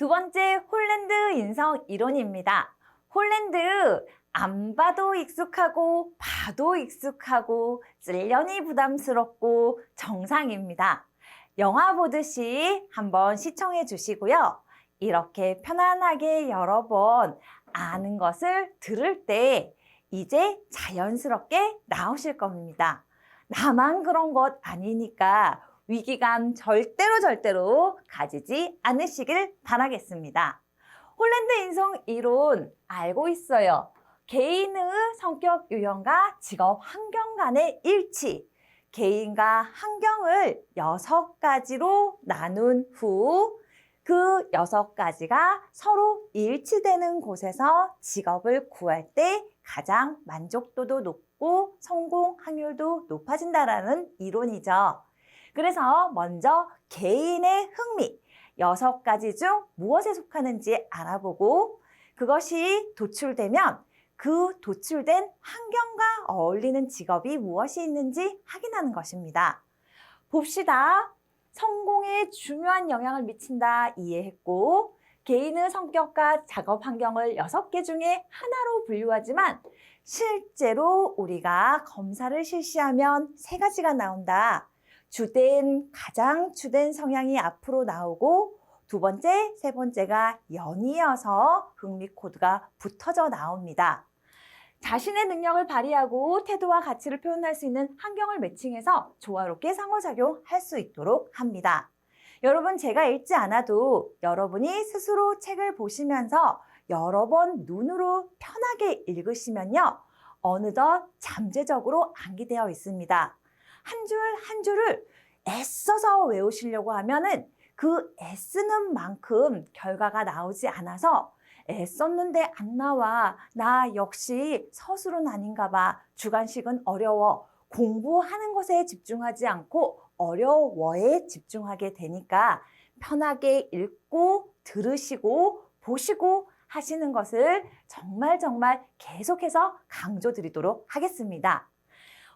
두 번째 홀랜드 인성 이론입니다. 홀랜드, 안 봐도 익숙하고 봐도 익숙하고 쓸려니 부담스럽고 정상입니다. 영화 보듯이 한번 시청해 주시고요. 이렇게 편안하게 여러 번 아는 것을 들을 때 이제 자연스럽게 나오실 겁니다. 나만 그런 것 아니니까 위기감 절대로 가지지 않으시길 바라겠습니다. 홀랜드 인성 이론 알고 있어요. 개인의 성격 유형과 직업 환경 간의 일치, 개인과 환경을 6가지로 나눈 후 그 6가지가 서로 일치되는 곳에서 직업을 구할 때 가장 만족도도 높고 성공 확률도 높아진다는 이론이죠. 그래서 먼저 개인의 흥미, 6가지 중 무엇에 속하는지 알아보고 그것이 도출되면 그 도출된 환경과 어울리는 직업이 무엇이 있는지 확인하는 것입니다. 봅시다. 성공에 중요한 영향을 미친다 이해했고 개인의 성격과 작업 환경을 6개 중에 하나로 분류하지만 실제로 우리가 검사를 실시하면 3가지가 나온다. 가장 주된 성향이 앞으로 나오고 두 번째, 세 번째가 연이어서 흥미 코드가 붙어져 나옵니다. 자신의 능력을 발휘하고 태도와 가치를 표현할 수 있는 환경을 매칭해서 조화롭게 상호작용할 수 있도록 합니다. 여러분, 제가 읽지 않아도 여러분이 스스로 책을 보시면서 여러 번 눈으로 편하게 읽으시면요. 어느덧 잠재적으로 암기되어 있습니다. 한 줄 한 줄을 애써서 외우시려고 하면은 그 애쓰는 만큼 결과가 나오지 않아서 애썼는데 안 나와. 나 역시 서술은 아닌가 봐. 주관식은 어려워. 공부하는 것에 집중하지 않고 어려워에 집중하게 되니까 편하게 읽고 들으시고 보시고 하시는 것을 정말 계속해서 강조드리도록 하겠습니다.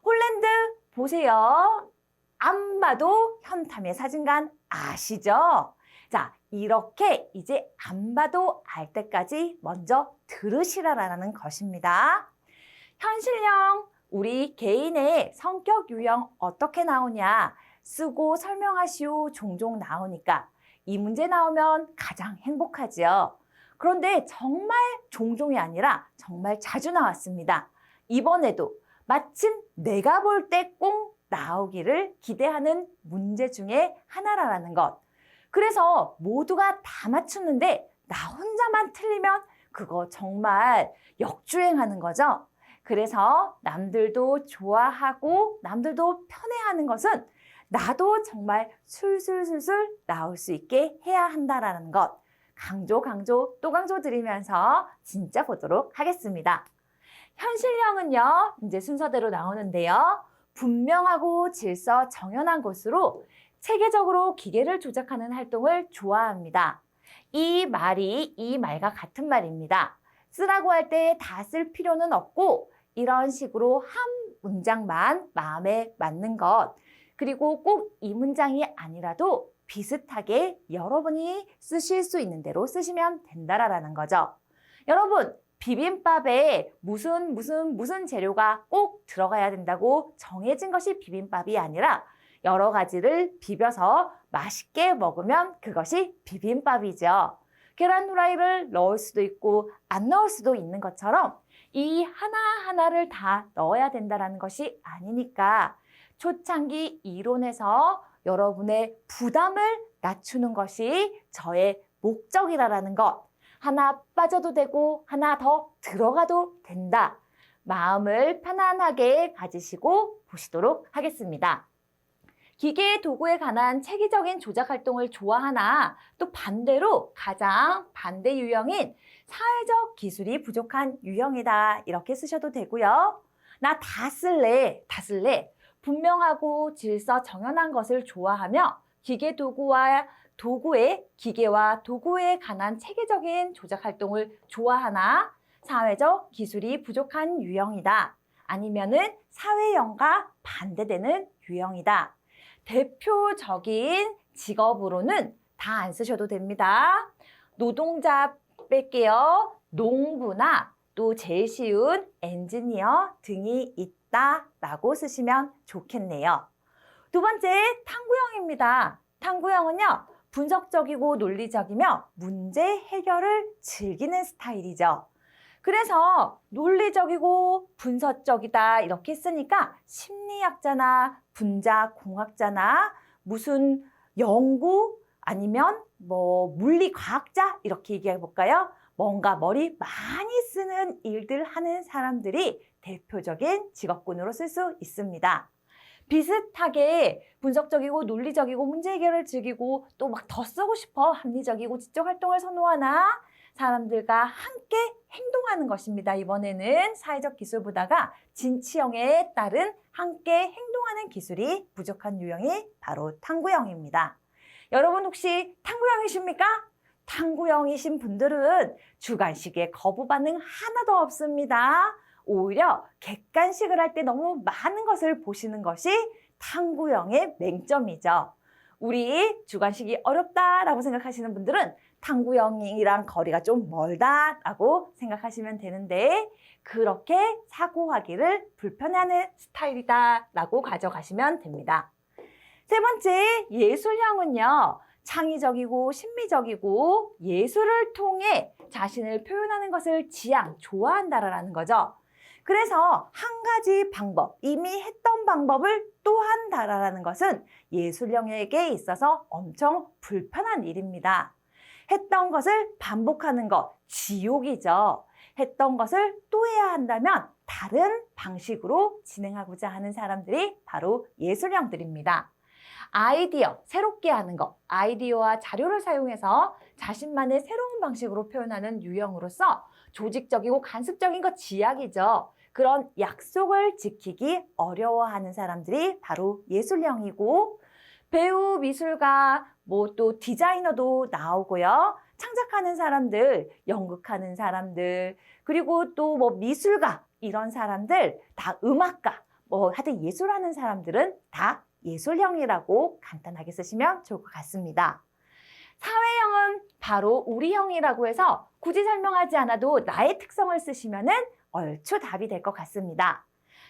홀랜드 보세요. 안 봐도 현탐의 사진관 아시죠? 자, 이렇게 이제 안 봐도 알 때까지 먼저 들으시라라는 것입니다. 현실형, 우리 개인의 성격 유형 어떻게 나오냐? 쓰고 설명하시오 종종 나오니까 이 문제 나오면 가장 행복하지요. 그런데 정말 종종이 아니라 정말 자주 나왔습니다. 이번에도 마침 내가 볼 때 꼭 나오기를 기대하는 문제 중에 하나라는 것. 그래서 모두가 다 맞추는데 나 혼자만 틀리면 그거 정말 역주행하는 거죠. 그래서 남들도 좋아하고 남들도 편해하는 것은 나도 정말 술술술술 나올 수 있게 해야 한다라는 것. 강조 또 강조 드리면서 진짜 보도록 하겠습니다. 현실형은요, 이제 순서대로 나오는데요. 분명하고 질서 정연한 것으로 체계적으로 기계를 조작하는 활동을 좋아합니다. 이 말이 이 말과 같은 말입니다. 쓰라고 할 때 다 쓸 필요는 없고 이런 식으로 한 문장만 마음에 맞는 것, 그리고 꼭 이 문장이 아니라도 비슷하게 여러분이 쓰실 수 있는 대로 쓰시면 된다라는 거죠. 여러분, 비빔밥에 무슨 재료가 꼭 들어가야 된다고 정해진 것이 비빔밥이 아니라 여러 가지를 비벼서 맛있게 먹으면 그것이 비빔밥이죠. 계란 후라이를 넣을 수도 있고 안 넣을 수도 있는 것처럼 이 하나하나를 다 넣어야 된다는 것이 아니니까 초창기 이론에서 여러분의 부담을 낮추는 것이 저의 목적이라는 것. 하나 빠져도 되고 하나 더 들어가도 된다. 마음을 편안하게 가지시고 보시도록 하겠습니다. 기계 도구에 관한 체계적인 조작 활동을 좋아하나 또 반대로 가장 반대 유형인 사회적 기술이 부족한 유형이다. 이렇게 쓰셔도 되고요. 나 다 쓸래. 분명하고 질서 정연한 것을 좋아하며 기계와 도구에 관한 체계적인 조작 활동을 좋아하나 사회적 기술이 부족한 유형이다. 아니면은 사회형과 반대되는 유형이다. 대표적인 직업으로는 다 안 쓰셔도 됩니다. 노동자 뺄게요. 농부나 또 제일 쉬운 엔지니어 등이 있다라고 쓰시면 좋겠네요. 두 번째, 탐구형입니다. 탐구형은요, 분석적이고 논리적이며 문제 해결을 즐기는 스타일이죠. 그래서 논리적이고 분석적이다 이렇게 쓰니까 심리학자나 분자공학자나 무슨 연구 아니면 뭐 물리과학자 이렇게 얘기해 볼까요? 뭔가 머리 많이 쓰는 일들 하는 사람들이 대표적인 직업군으로 쓸 수 있습니다. 비슷하게 분석적이고 논리적이고 문제 해결을 즐기고 또 막 더 쓰고 싶어 합리적이고 지적 활동을 선호하나 사람들과 함께 행동하는 것입니다. 이번에는 사회적 기술보다가 진취형에 따른 함께 행동하는 기술이 부족한 유형이 바로 탐구형입니다. 여러분 혹시 탐구형이십니까? 탐구형이신 분들은 주관식에 거부 반응 하나도 없습니다. 오히려 객관식을 할 때 너무 많은 것을 보시는 것이 탐구형의 맹점이죠. 우리 주관식이 어렵다라고 생각하시는 분들은 탐구형이랑 거리가 좀 멀다라고 생각하시면 되는데 그렇게 사고하기를 불편해하는 스타일이다라고 가져가시면 됩니다. 세 번째, 예술형은요. 창의적이고 신미적이고 예술을 통해 자신을 표현하는 것을 좋아한다라는 거죠. 그래서 한 가지 방법, 이미 했던 방법을 또 한다라는 것은 예술형에게 있어서 엄청 불편한 일입니다. 했던 것을 반복하는 것, 지옥이죠. 했던 것을 또 해야 한다면 다른 방식으로 진행하고자 하는 사람들이 바로 예술형들입니다. 아이디어, 새롭게 하는 것, 아이디어와 자료를 사용해서 자신만의 새로운 방식으로 표현하는 유형으로서 조직적이고 간습적인 것 지약이죠. 그런 약속을 지키기 어려워하는 사람들이 바로 예술형이고 배우, 미술가, 뭐 또 디자이너도 나오고요. 창작하는 사람들, 연극하는 사람들, 그리고 또 뭐 미술가 이런 사람들, 다 음악가, 뭐 하여튼 예술하는 사람들은 다 예술형이라고 간단하게 쓰시면 좋을 것 같습니다. 사회형은 바로 우리형이라고 해서 굳이 설명하지 않아도 나의 특성을 쓰시면은 얼추 답이 될 것 같습니다.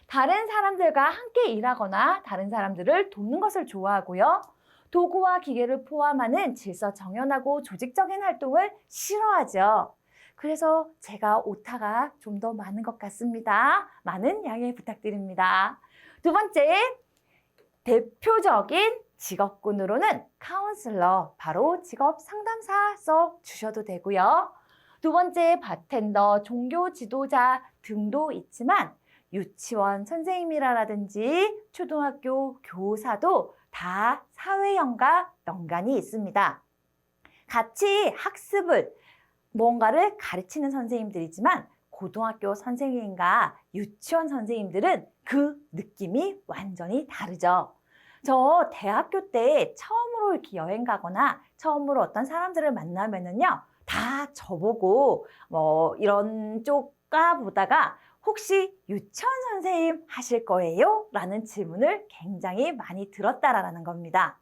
다른 사람들과 함께 일하거나 다른 사람들을 돕는 것을 좋아하고요. 도구와 기계를 포함하는 질서 정연하고 조직적인 활동을 싫어하죠. 그래서 제가 오타가 좀 더 많은 것 같습니다. 많은 양해 부탁드립니다. 두 번째, 대표적인 직업군으로는 카운슬러, 바로 직업 상담사 써 주셔도 되고요. 두 번째, 바텐더, 종교 지도자 등도 있지만 유치원 선생님이라든지 초등학교 교사도 다 사회형과 연관이 있습니다. 같이 학습을 뭔가를 가르치는 선생님들이지만 고등학교 선생님과 유치원 선생님들은 그 느낌이 완전히 다르죠. 저 대학교 때 처음으로 이렇게 여행 가거나 처음으로 어떤 사람들을 만나면은요, 다 저보고 뭐 이런 쪽가 보다가 혹시 유치원 선생님 하실 거예요? 라는 질문을 굉장히 많이 들었다라는 겁니다.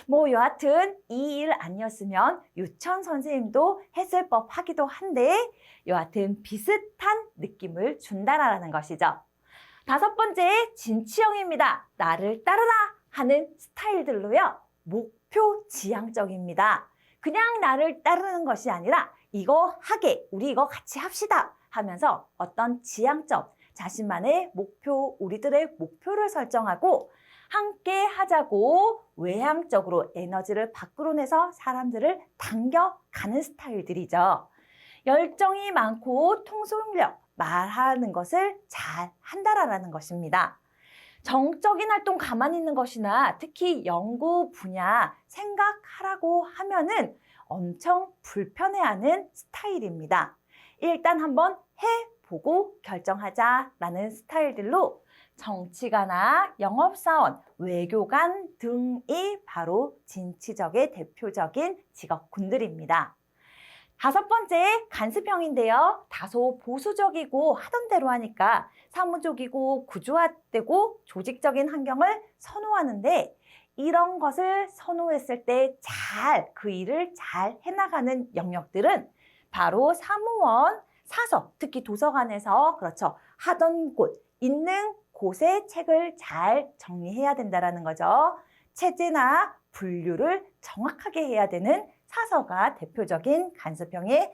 뭐 여하튼 이 일 아니었으면 유치원 선생님도 했을 법하기도 한데 여하튼 비슷한 느낌을 준다라는 것이죠. 다섯 번째, 진취형입니다. 나를 따르라 하는 스타일들로요. 목표 지향적입니다. 그냥 나를 따르는 것이 아니라 이거 하게, 우리 이거 같이 합시다 하면서 어떤 지향점, 자신만의 목표, 우리들의 목표를 설정하고 함께 하자고 외향적으로 에너지를 밖으로 내서 사람들을 당겨가는 스타일들이죠. 열정이 많고 통솔력, 말하는 것을 잘 한다라는 것입니다. 정적인 활동 가만히 있는 것이나 특히 연구 분야 생각하라고 하면은 엄청 불편해하는 스타일입니다. 일단 한번 해보고 결정하자라는 스타일들로 정치가나 영업사원, 외교관 등이 바로 진취적의 대표적인 직업군들입니다. 다섯 번째, 간습형인데요. 다소 보수적이고 하던 대로 하니까 사무적이고 구조화되고 조직적인 환경을 선호하는데 이런 것을 선호했을 때 그 일을 잘 해나가는 영역들은 바로 사무원, 사서, 특히 도서관에서 그렇죠. 하던 곳, 있는 곳에 책을 잘 정리해야 된다는 거죠. 체제나 분류를 정확하게 해야 되는 사서가 대표적인 간수병의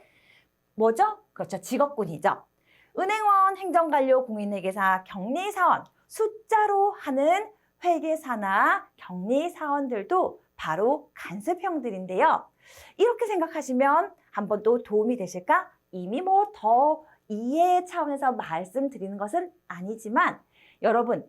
뭐죠? 그렇죠. 직업군이죠. 은행원, 행정관료, 공인회계사, 격리사원, 숫자로 하는 회계사나 격리사원들도 바로 간수병들인데요. 이렇게 생각하시면 한 번 또 도움이 되실까? 이미 뭐 더 이해 차원에서 말씀드리는 것은 아니지만 여러분,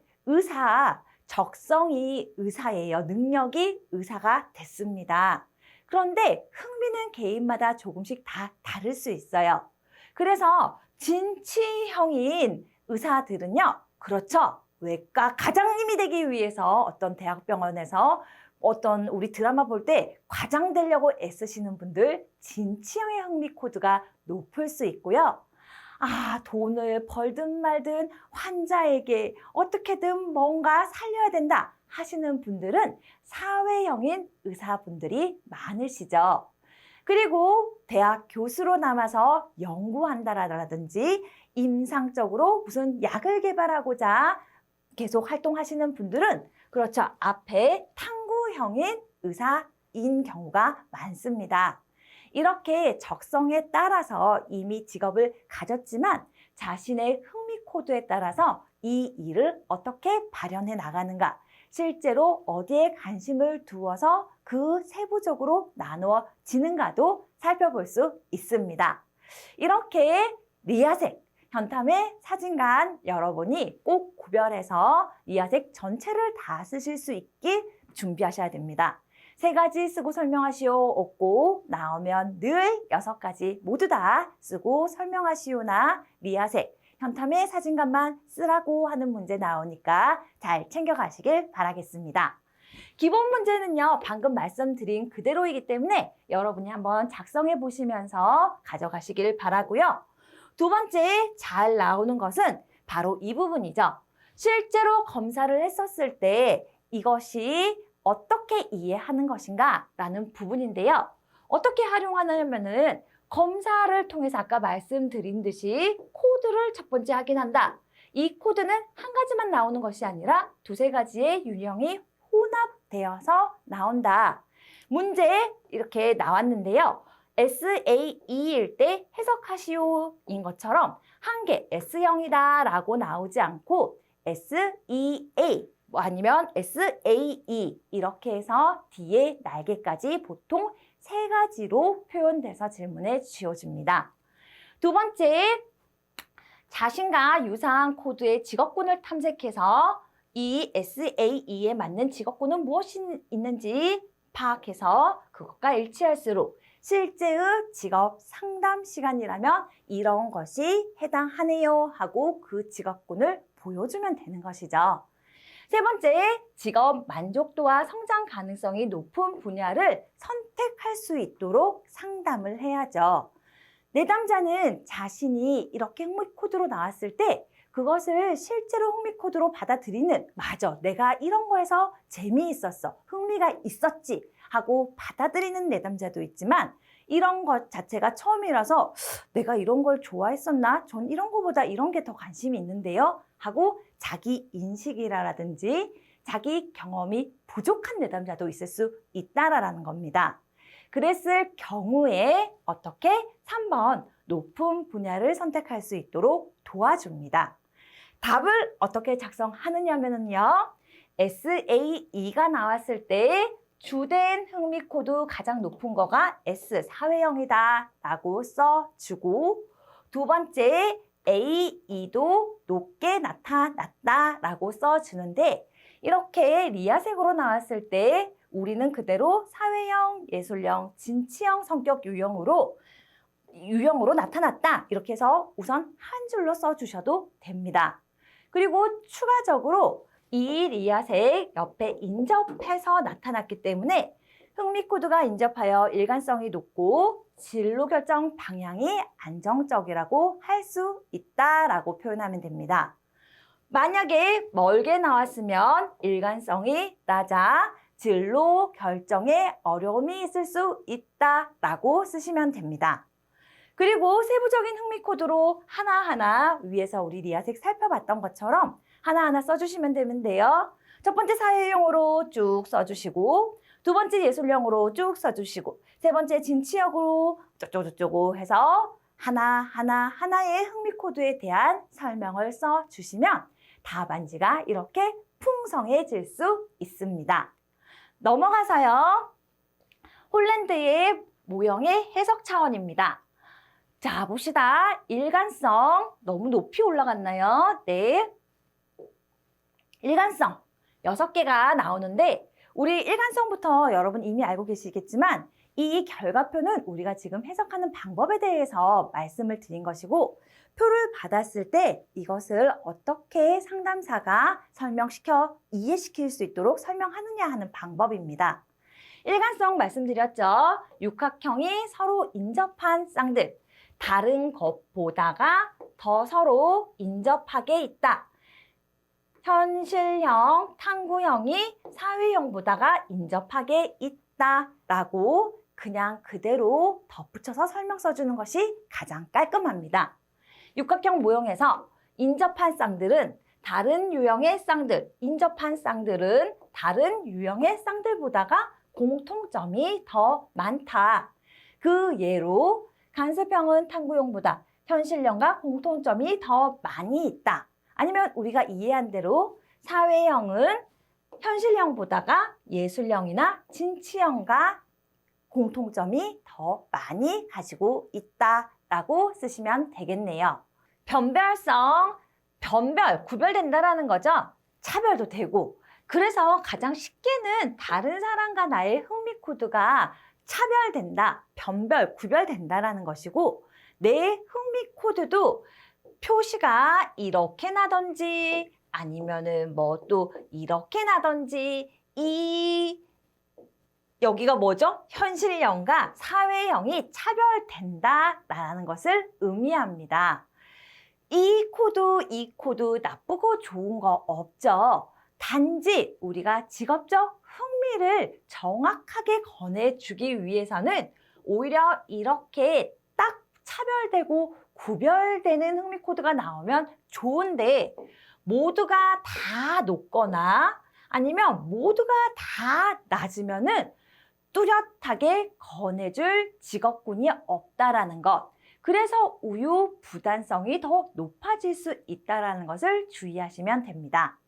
적성이 의사예요. 능력이 의사가 됐습니다. 그런데 흥미는 개인마다 조금씩 다 다를 수 있어요. 그래서 진취형인 의사들은요. 그렇죠. 외과 과장님이 되기 위해서 어떤 대학병원에서 어떤 우리 드라마 볼 때 과장 되려고 애쓰시는 분들 진취형의 흥미 코드가 높을 수 있고요. 돈을 벌든 말든 환자에게 어떻게든 뭔가 살려야 된다 하시는 분들은 사회형인 의사분들이 많으시죠. 그리고 대학 교수로 남아서 연구한다라든지 임상적으로 무슨 약을 개발하고자 계속 활동하시는 분들은 그렇죠. 앞에 탐구형인 의사인 경우가 많습니다. 이렇게 적성에 따라서 이미 직업을 가졌지만 자신의 흥미 코드에 따라서 이 일을 어떻게 발현해 나가는가, 실제로 어디에 관심을 두어서 그 세부적으로 나누어지는가도 살펴볼 수 있습니다. 이렇게 리아색, 현탐의 사진관 여러분이 꼭 구별해서 리아색 전체를 다 쓰실 수 있게 준비하셔야 됩니다. 3가지 쓰고 설명하시오 없고 나오면 늘 6가지 모두 다 쓰고 설명하시오나 리아색, 현탐의 사진관만 쓰라고 하는 문제 나오니까 잘 챙겨가시길 바라겠습니다. 기본 문제는요, 방금 말씀드린 그대로이기 때문에 여러분이 한번 작성해 보시면서 가져가시길 바라고요. 2번째 잘 나오는 것은 바로 이 부분이죠. 실제로 검사를 했었을 때 이것이 어떻게 이해하는 것인가 라는 부분인데요. 어떻게 활용하냐면은 검사를 통해서 아까 말씀드린 듯이 코드를 첫 번째 확인한다. 이 코드는 한 가지만 나오는 것이 아니라 2-3가지의 유형이 혼합되어서 나온다. 문제 이렇게 나왔는데요. SAE일 때 해석하시오인 것처럼 한 개 S형이다 라고 나오지 않고 SEA 아니면 SAE 이렇게 해서 뒤에 날개까지 보통 3가지로 표현돼서 질문에 지어집니다. 2번째, 자신과 유사한 코드의 직업군을 탐색해서 이 SAE에 맞는 직업군은 무엇이 있는지 파악해서 그것과 일치할수록 실제의 직업 상담 시간이라면 이런 것이 해당하네요 하고 그 직업군을 보여주면 되는 것이죠. 3번째, 직업 만족도와 성장 가능성이 높은 분야를 선택할 수 있도록 상담을 해야죠. 내담자는 자신이 이렇게 흥미 코드로 나왔을 때 그것을 실제로 흥미 코드로 받아들이는, 맞아, 내가 이런 거에서 재미있었어, 흥미가 있었지 하고 받아들이는 내담자도 있지만 이런 것 자체가 처음이라서 내가 이런 걸 좋아했었나? 전 이런 거보다 이런 게 더 관심이 있는데요 하고 자기 인식이라든지 자기 경험이 부족한 내담자도 있을 수 있다라는 겁니다. 그랬을 경우에 어떻게 3번 높은 분야를 선택할 수 있도록 도와줍니다. 답을 어떻게 작성하느냐면요. SAE가 나왔을 때 주된 흥미 코드 가장 높은 거가 S, 사회형이다 라고 써주고 2번째 AE도 높게 나타났다 라고 써주는데 이렇게 리아색으로 나왔을 때 우리는 그대로 사회형, 예술형, 진취형 성격 유형으로 나타났다 이렇게 해서 우선 한 줄로 써주셔도 됩니다. 그리고 추가적으로 이 리아색 옆에 인접해서 나타났기 때문에 흥미 코드가 인접하여 일관성이 높고 진로 결정 방향이 안정적이라고 할 수 있다라고 표현하면 됩니다. 만약에 멀게 나왔으면 일관성이 낮아 진로 결정에 어려움이 있을 수 있다라고 쓰시면 됩니다. 그리고 세부적인 흥미 코드로 하나하나 위에서 우리 리아색 살펴봤던 것처럼 하나하나 써주시면 되는데요. 첫 번째 사회형으로 쭉 써주시고, 두 번째 예술형으로 쭉 써주시고, 세 번째 진취형으로 쪼쪼쪼쪼 해서 하나의 흥미 코드에 대한 설명을 써주시면 답안지가 이렇게 풍성해질 수 있습니다. 넘어가서요. 홀랜드의 모형의 해석 차원입니다. 자, 봅시다. 일관성 너무 높이 올라갔나요? 네. 일관성 6개가 나오는데 우리 일관성부터 여러분 이미 알고 계시겠지만 이 결과표는 우리가 지금 해석하는 방법에 대해서 말씀을 드린 것이고 표를 받았을 때 이것을 어떻게 상담사가 설명시켜 이해시킬 수 있도록 설명하느냐 하는 방법입니다. 일관성 말씀드렸죠. 육각형이 서로 인접한 쌍들, 다른 것보다가 더 서로 인접하게 있다. 현실형, 탐구형이 사회형보다가 인접하게 있다라고 그냥 그대로 덧붙여서 설명 써주는 것이 가장 깔끔합니다. 육각형 모형에서 인접한 쌍들은 다른 유형의 쌍들, 인접한 쌍들은 다른 유형의 쌍들보다가 공통점이 더 많다. 그 예로 간섭형은 탐구형보다 현실형과 공통점이 더 많이 있다. 아니면 우리가 이해한 대로 사회형은 현실형보다가 예술형이나 진취형과 공통점이 더 많이 가지고 있다라고 쓰시면 되겠네요. 변별성, 구별된다라는 거죠. 차별도 되고. 그래서 가장 쉽게는 다른 사람과 나의 흥미 코드가 차별된다, 구별된다라는 것이고 내 흥미 코드도 표시가 이렇게 나던지 아니면은 뭐 또 이렇게 나던지 여기가 뭐죠? 현실형과 사회형이 차별된다라는 것을 의미합니다. 이 코드 나쁘고 좋은 거 없죠. 단지 우리가 직업적 흥미를 정확하게 권해주기 위해서는 오히려 이렇게 딱 차별되고 구별되는 흥미 코드가 나오면 좋은데 모두가 다 높거나 아니면 모두가 다 낮으면은 뚜렷하게 권해줄 직업군이 없다라는 것. 그래서 우유부단성이 더 높아질 수 있다는 것을 주의하시면 됩니다.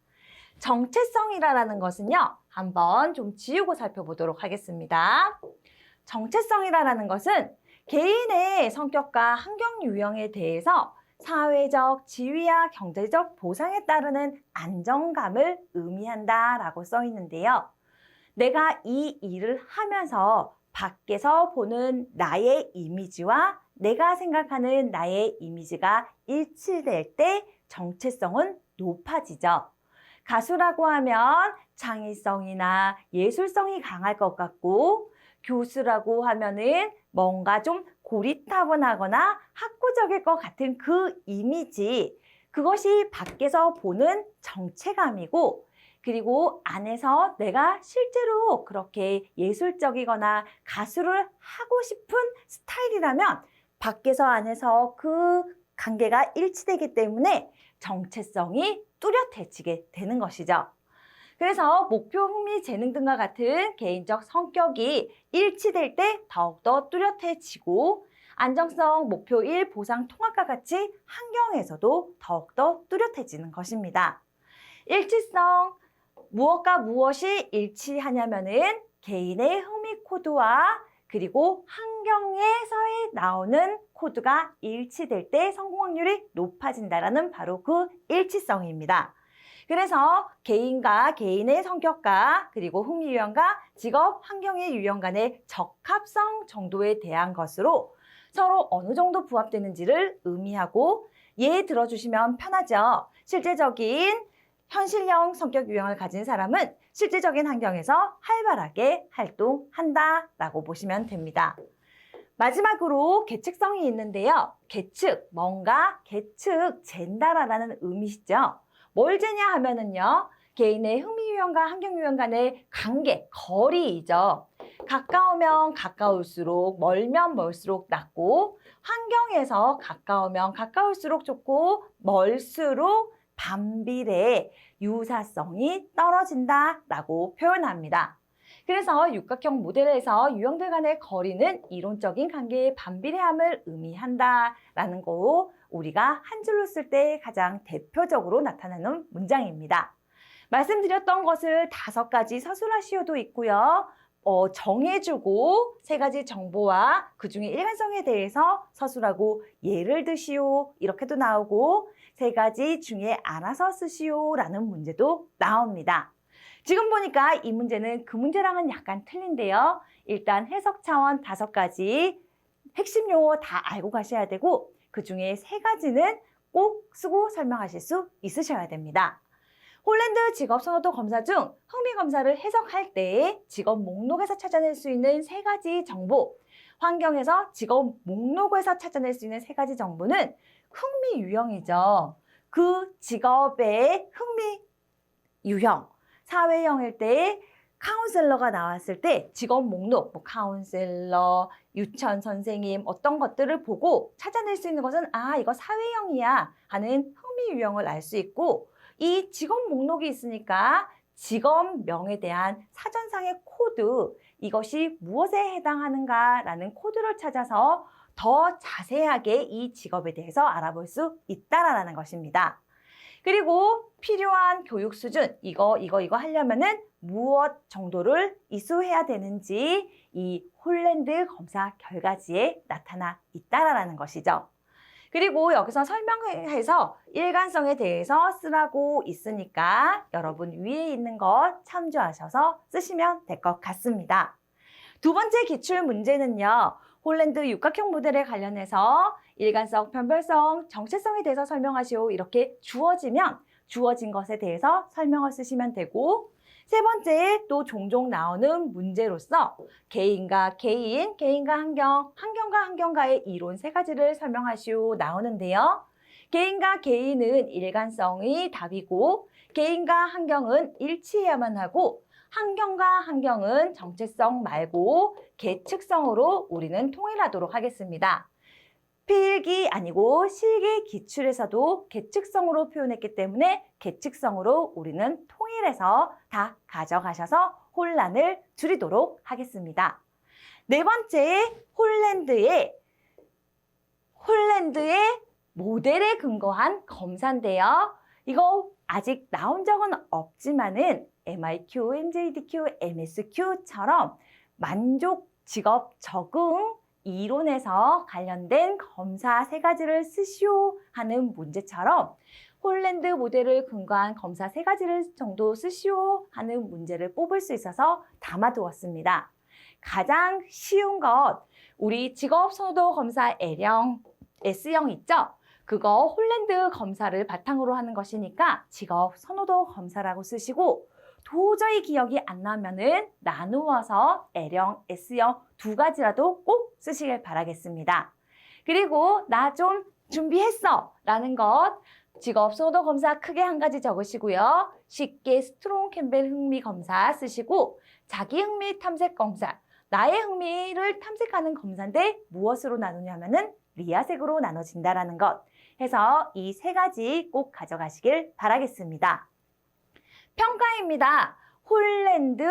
정체성이라는 것은요. 한번 좀 지우고 살펴보도록 하겠습니다. 정체성이라는 것은 개인의 성격과 환경 유형에 대해서 사회적 지위와 경제적 보상에 따르는 안정감을 의미한다라고 써 있는데요. 내가 이 일을 하면서 밖에서 보는 나의 이미지와 내가 생각하는 나의 이미지가 일치될 때 정체성은 높아지죠. 가수라고 하면 창의성이나 예술성이 강할 것 같고 교수라고 하면은 뭔가 좀 고리타분하거나 학구적일 것 같은 그 이미지, 그것이 밖에서 보는 정체감이고 그리고 안에서 내가 실제로 그렇게 예술적이거나 가수를 하고 싶은 스타일이라면 밖에서 안에서 그 관계가 일치되기 때문에 정체성이 뚜렷해지게 되는 것이죠. 그래서 목표, 흥미, 재능 등과 같은 개인적 성격이 일치될 때 더욱더 뚜렷해지고 안정성, 목표일, 보상, 통합과 같이 환경에서도 더욱더 뚜렷해지는 것입니다. 일치성, 무엇과 무엇이 일치하냐면은 개인의 흥미 코드와 그리고 환경에서의 나오는 코드가 일치될 때 성공 확률이 높아진다는 바로 그 일치성입니다. 그래서 개인과 개인의 성격과 그리고 흥미 유형과 직업 환경의 유형 간의 적합성 정도에 대한 것으로 서로 어느 정도 부합되는지를 의미하고 예 들어주시면 편하죠. 실제적인 현실형 성격 유형을 가진 사람은 실제적인 환경에서 활발하게 활동한다라고 보시면 됩니다. 마지막으로 계측성이 있는데요. 계측, 뭔가 계측 잰다라는 의미시죠. 뭘 재냐 하면은요. 개인의 흥미 유형과 환경 유형 간의 관계, 거리이죠. 가까우면 가까울수록, 멀면 멀수록 낮고, 환경에서 가까우면 가까울수록 좋고, 멀수록 반비례 유사성이 떨어진다라고 표현합니다. 그래서 육각형 모델에서 유형들 간의 거리는 이론적인 관계의 반비례함을 의미한다라는 거 우리가 한 줄로 쓸 때 가장 대표적으로 나타나는 문장입니다. 말씀드렸던 것을 5가지 서술하시오도 있고요. 정해주고 3가지 정보와 그중에 일관성에 대해서 서술하고 예를 드시오 이렇게도 나오고 3가지 중에 알아서 쓰시오라는 문제도 나옵니다. 지금 보니까 이 문제는 그 문제랑은 약간 틀린데요. 일단 해석 차원 5가지 핵심 용어 다 알고 가셔야 되고 그중에 3가지는 꼭 쓰고 설명하실 수 있으셔야 됩니다. 홀랜드 직업 선호도 검사 중 흥미 검사를 해석할 때 직업 목록에서 찾아낼 수 있는 3가지 정보, 환경에서 직업 목록에서 찾아낼 수 있는 3가지 정보는 흥미 유형이죠. 그 직업의 흥미 유형, 사회형일 때 카운셀러가 나왔을 때 직업 목록, 뭐 카운셀러, 유치원 선생님 어떤 것들을 보고 찾아낼 수 있는 것은 이거 사회형이야 하는 흥미 유형을 알 수 있고 이 직업 목록이 있으니까 직업명에 대한 사전상의 코드, 이것이 무엇에 해당하는가라는 코드를 찾아서 더 자세하게 이 직업에 대해서 알아볼 수 있다라는 것입니다. 그리고 필요한 교육 수준, 이거 하려면은 무엇 정도를 이수해야 되는지 이 홀랜드 검사 결과지에 나타나 있다라는 것이죠. 그리고 여기서 설명해서 일관성에 대해서 쓰라고 있으니까 여러분 위에 있는 것 참조하셔서 쓰시면 될 것 같습니다. 2번째 기출 문제는요. 홀랜드 육각형 모델에 관련해서 일관성, 변별성, 정체성에 대해서 설명하시오. 이렇게 주어지면 주어진 것에 대해서 설명을 쓰시면 되고 3번째 또 종종 나오는 문제로서 개인과 개인, 개인과 환경, 환경과 환경과의 이론 3가지를 설명하시오 나오는데요. 개인과 개인은 일관성이 답이고 개인과 환경은 일치해야만 하고 환경과 환경은 정체성 말고 계측성으로 우리는 통일하도록 하겠습니다. 필기 아니고 실기 기출에서도 계측성으로 표현했기 때문에 계측성으로 우리는 통일해서 다 가져가셔서 혼란을 줄이도록 하겠습니다. 4번째, 홀랜드의 모델에 근거한 검사인데요. 이거 아직 나온 적은 없지만은 MIQ, MJDQ, MSQ처럼 만족 직업 적응 이론에서 관련된 검사 3가지를 쓰시오 하는 문제처럼 홀랜드 모델을 근거한 검사 3가지를 정도 쓰시오 하는 문제를 뽑을 수 있어서 담아두었습니다. 가장 쉬운 것, 우리 직업 선호도 검사 L형, S형 있죠? 그거 홀랜드 검사를 바탕으로 하는 것이니까 직업 선호도 검사라고 쓰시고 도저히 기억이 안 나면은 나누어서 L형, S형 2가지라도 꼭 쓰시길 바라겠습니다. 그리고 나 좀 준비했어 라는 것 직업 선호도 검사 크게 1가지 적으시고요. 쉽게 스트롱 캠벨 흥미 검사 쓰시고 자기 흥미 탐색 검사 나의 흥미를 탐색하는 검사인데 무엇으로 나누냐면은 리아색으로 나눠진다라는 것 해서 이 3가지 꼭 가져가시길 바라겠습니다. 평가입니다. 홀랜드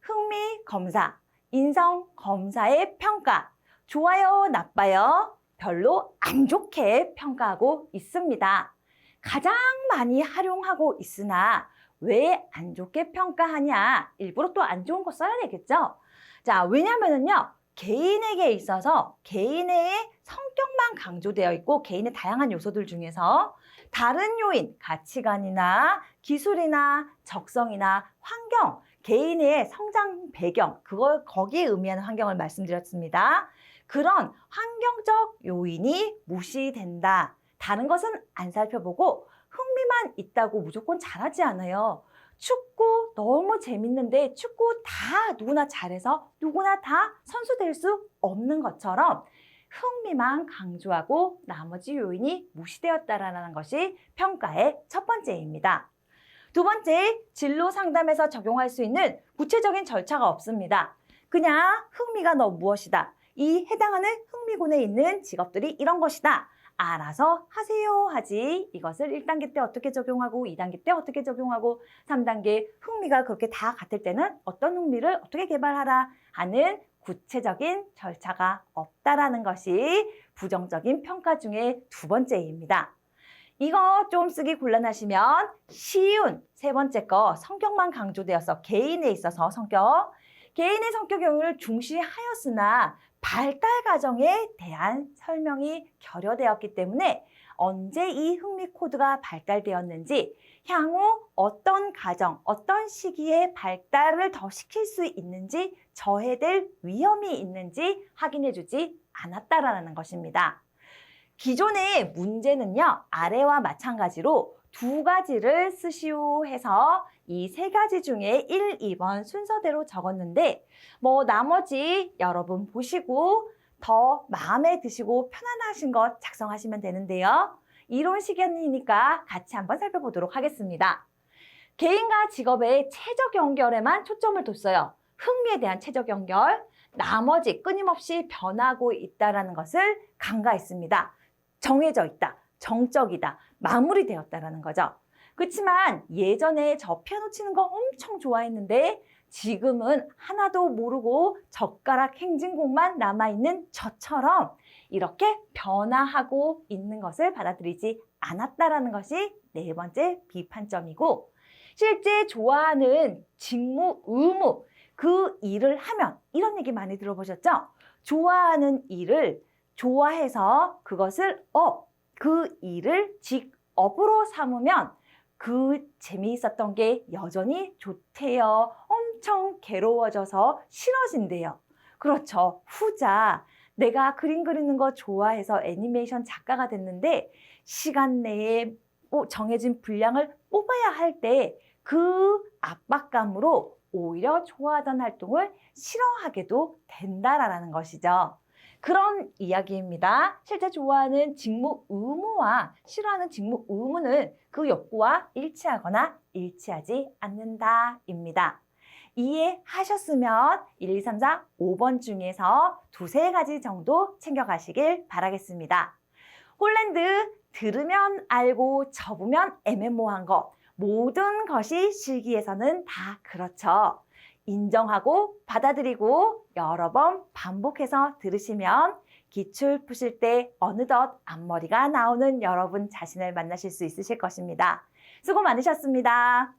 흥미 검사, 인성 검사의 평가, 좋아요, 나빠요, 별로 안 좋게 평가하고 있습니다. 가장 많이 활용하고 있으나 왜 안 좋게 평가하냐? 일부러 또 안 좋은 거 써야 되겠죠? 자, 왜냐면은요. 개인에게 있어서 개인의 성격만 강조되어 있고 개인의 다양한 요소들 중에서 다른 요인, 가치관이나 기술이나 적성이나 환경, 개인의 성장 배경, 거기에 의미하는 환경을 말씀드렸습니다. 그런 환경적 요인이 무시된다. 다른 것은 안 살펴보고 흥미만 있다고 무조건 잘하지 않아요. 축구 너무 재밌는데 축구 다 누구나 잘해서 누구나 다 선수 될 수 없는 것처럼 흥미만 강조하고 나머지 요인이 무시되었다라는 것이 평가의 첫 번째입니다. 두 번째, 진로 상담에서 적용할 수 있는 구체적인 절차가 없습니다. 그냥 흥미가 너 무엇이다. 이 해당하는 흥미군에 있는 직업들이 이런 것이다. 알아서 하세요 하지. 이것을 1단계 때 어떻게 적용하고 2단계 때 어떻게 적용하고 3단계 흥미가 그렇게 다 같을 때는 어떤 흥미를 어떻게 개발하라 하는 구체적인 절차가 없다라는 것이 부정적인 평가 중에 두 번째입니다. 이거 좀 쓰기 곤란하시면 쉬운 세 번째 거 성격만 강조되어서 개인에 있어서 개인의 성격 영역을 중시하였으나 발달 과정에 대한 설명이 결여되었기 때문에 언제 이 흥미 코드가 발달되었는지 향후 어떤 과정, 어떤 시기에 발달을 더 시킬 수 있는지 저해될 위험이 있는지 확인해주지 않았다라는 것입니다. 기존의 문제는요, 아래와 마찬가지로 두 가지를 쓰시오 해서 이 세 가지 중에 1, 2번 순서대로 적었는데 나머지 여러분 보시고 더 마음에 드시고 편안하신 것 작성하시면 되는데요. 이론 시간이니까 같이 한번 살펴보도록 하겠습니다. 개인과 직업의 체적 연결에만 초점을 뒀어요. 흥미에 대한 체적 연결, 나머지 끊임없이 변하고 있다는 것을 간과했습니다. 정해져 있다, 정적이다, 마무리되었다라는 거죠. 그렇지만 예전에 저 피아노 치는 거 엄청 좋아했는데 지금은 하나도 모르고 젓가락 행진곡만 남아있는 저처럼 이렇게 변화하고 있는 것을 받아들이지 않았다라는 것이 네 번째 비판점이고, 실제 좋아하는 직무, 의무, 그 일을 하면 이런 얘기 많이 들어보셨죠? 좋아하는 일을 좋아해서 그것을 그 일을 직업으로 삼으면 그 재미있었던 게 여전히 좋대요. 엄청 괴로워져서 싫어진대요. 그렇죠. 후자, 내가 그림 그리는 거 좋아해서 애니메이션 작가가 됐는데 시간 내에 정해진 분량을 뽑아야 할 때 그 압박감으로 오히려 좋아하던 활동을 싫어하게도 된다라는 것이죠. 그런 이야기입니다. 실제 좋아하는 직무 의무와 싫어하는 직무 의무는 그 욕구와 일치하거나 일치하지 않는다입니다. 이해하셨으면 1, 2, 3, 4, 5번 중에서 두세 가지 정도 챙겨가시길 바라겠습니다. 홀랜드 들으면 알고 접으면 애매모호한 것, 모든 것이 실기에서는 다 그렇죠. 인정하고 받아들이고 여러 번 반복해서 들으시면 기출 푸실 때 어느덧 앞머리가 나오는 여러분 자신을 만나실 수 있으실 것입니다. 수고 많으셨습니다.